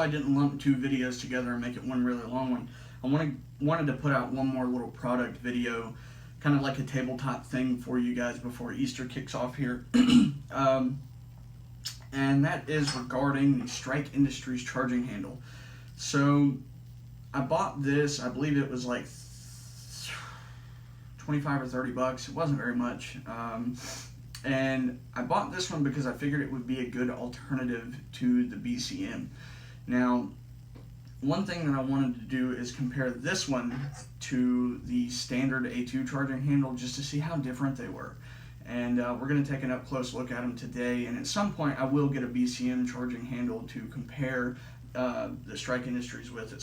so I didn't lump two videos together and make it one really long one, I wanted to put out one more little product video, kind of like a tabletop thing for you guys before Easter kicks off here. And that is regarding the Strike Industries charging handle. So I bought this, I believe it was like 25 or 30 bucks. It wasn't very much. And I bought this one because I figured it would be a good alternative to the BCM. Now, one thing that I wanted to do is compare this one to the standard A2 charging handle just to see how different they were. And we're going to take an up-close look at them today. And at some point, I will get a BCM charging handle to compare the Strike Industries with it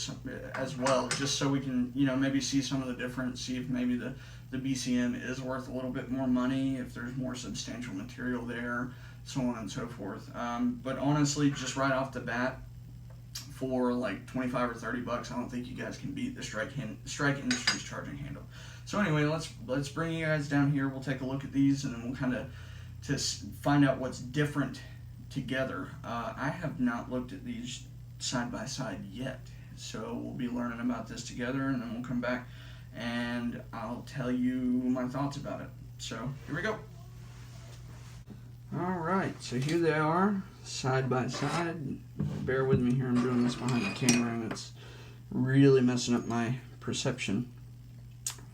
as well, just so we can, maybe see some of the difference, see if maybe the BCM is worth a little bit more money, if there's more substantial material there, so on and so forth. But honestly, just right off the bat, for like 25 or 30 bucks, I don't think you guys can beat the Strike Industries charging handle. So anyway, let's bring you guys down here. We'll take a look at these, and then we'll kind of to find out what's different together. I have not looked at these side by side yet, so we'll be learning about this together, and then we'll come back and I'll tell you my thoughts about it. So here we go. Alright, so here they are, side by side. Bear with me here, I'm doing this behind the camera and it's really messing up my perception.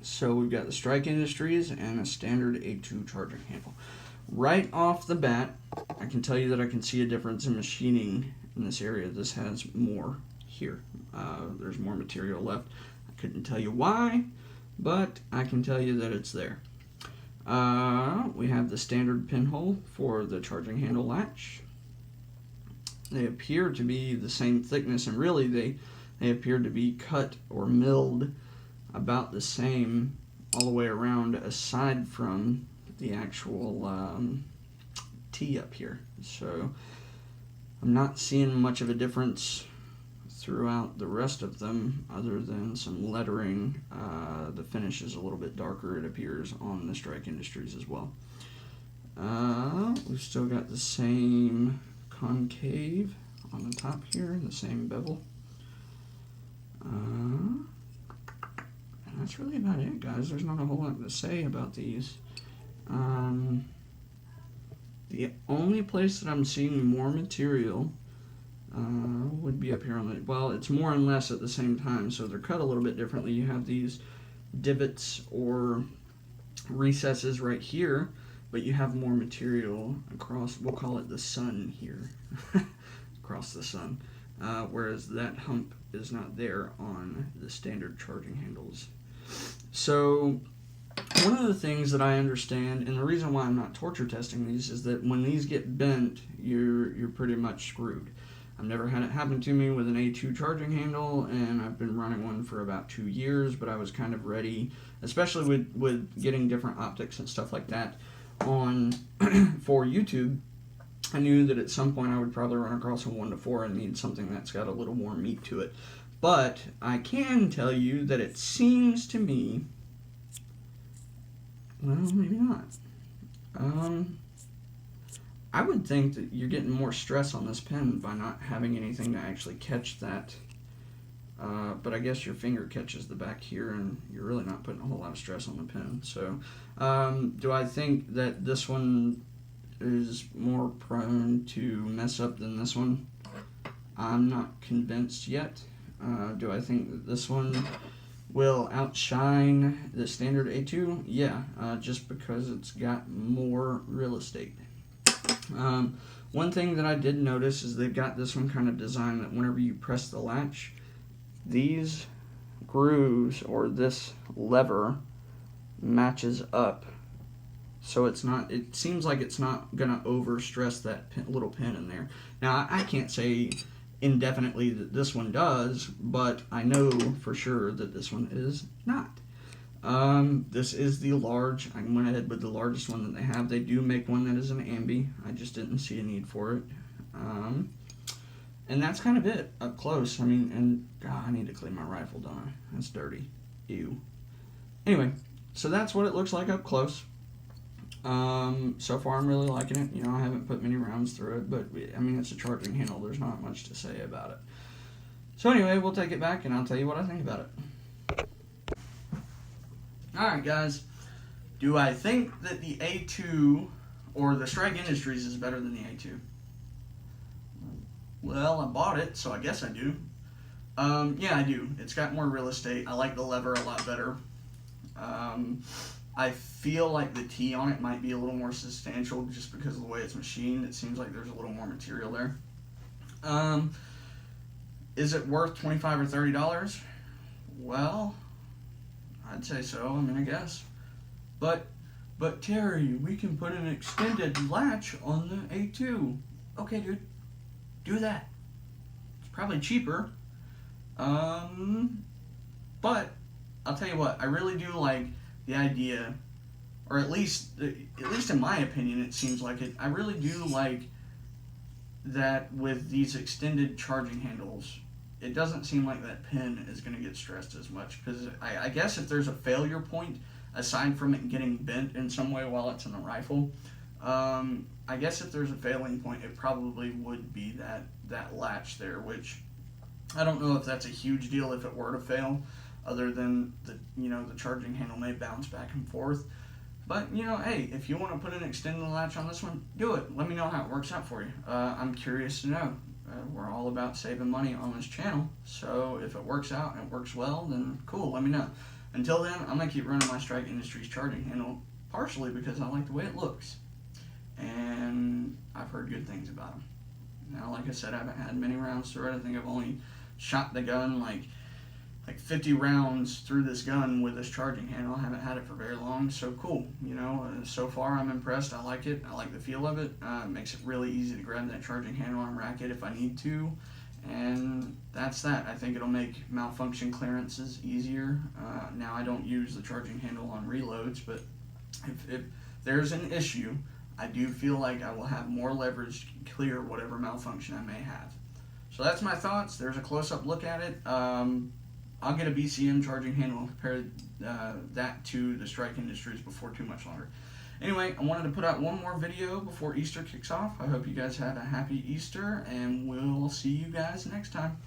So we've got the Strike Industries and a standard A2 charging handle. Right off the bat, I can tell you that I can see a difference in machining in this area. This has more here. There's more material left. I couldn't tell you why, but I can tell you that it's there. We have the standard pinhole for the charging handle latch. They appear to be the same thickness, and really they appear to be cut or milled about the same all the way around, aside from the actual T up here. So I'm not seeing much of a difference throughout the rest of them, other than some lettering. The finish is a little bit darker, it appears, on the Strike Industries as well. We've still got the same concave on the top here, the same bevel. And that's really about it, guys. There's not a whole lot to say about these. The only place that I'm seeing more material would be up here on the, well, it's more and less at the same time, so they're cut a little bit differently. You have these divots or recesses right here, but you have more material across, we'll call it the sun here, across the sun, whereas that hump is not there on the standard charging handles. So one of the things that I understand, and the reason why I'm not torture testing these, is that when these get bent, you're pretty much screwed. I've never had it happen to me with an A2 charging handle, and I've been running one for about 2 years, but I was kind of ready, especially with getting different optics and stuff like that on for YouTube. I knew that at some point I would probably run across a 1-4 and need something that's got a little more meat to it. But I can tell you that it seems to me, well, maybe not. I would think that you're getting more stress on this pen by not having anything to actually catch that. But I guess your finger catches the back here, and you're really not putting a whole lot of stress on the pen. So, do I think that this one is more prone to mess up than this one? I'm not convinced yet. Do I think that this one will outshine the standard A2? Yeah, just because it's got more real estate. One thing that I did notice is they've got this one kind of designed that whenever you press the latch, these grooves or this lever matches up, so it's not, it seems like it's not gonna over stress that little pin in there. Now I can't say indefinitely that this one does, but I know for sure that this one is not. This is the large. I went ahead with the largest one that they have. They do make one that is an ambi. I just didn't see a need for it. And that's kind of it up close. I mean, and God, I need to clean my rifle, don't I? That's dirty. Ew. Anyway, so that's what it looks like up close. So far I'm really liking it. You know, I haven't put many rounds through it, but I mean, it's a charging handle. There's not much to say about it. So anyway, we'll take it back and I'll tell you what I think about it. Alright guys, do I think that the A2 or the Strike Industries is better than the A2? Well, I bought it, so I guess I do. Yeah, I do. It's got more real estate. I like the lever a lot better. I feel like the T on it might be a little more substantial just because of the way it's machined. It seems like there's a little more material there. Is it worth $25 or $30? Well, I'd say so. I mean, I guess. But Terry, we can put an extended latch on the A2. Okay, dude. Do that. It's probably cheaper. But I'll tell you what, I really do like the idea, or at least in my opinion, it seems like it. I really do like that with these extended charging handles. It doesn't seem like that pin is going to get stressed as much, because I guess if there's a failure point aside from it getting bent in some way while it's in the rifle, I guess if there's a failing point, it probably would be that latch there, which I don't know if that's a huge deal if it were to fail, other than the charging handle may bounce back and forth. But hey, if you want to put an extended latch on this one, do it. Let me know how it works out for you. I'm curious to know. We're all about saving money on this channel, so if it works out and it works well, then cool, let me know. Until then, I'm going to keep running my Strike Industries charging handle, partially because I like the way it looks, and I've heard good things about them. Now, like I said, I haven't had many rounds through it. I think I've only shot the gun like 50 rounds through this gun with this charging handle. I haven't had it for very long, so cool. So far I'm impressed. I like it. I like the feel of it. It makes it really easy to grab that charging handle and rack it if I need to. And that's that. I think it'll make malfunction clearances easier. Now I don't use the charging handle on reloads, but if there's an issue, I do feel like I will have more leverage to clear whatever malfunction I may have. So that's my thoughts. There's a close-up look at it. I'll get a BCM charging handle and compare that to the Strike Industries before too much longer. Anyway, I wanted to put out one more video before Easter kicks off. I hope you guys had a happy Easter, and we'll see you guys next time.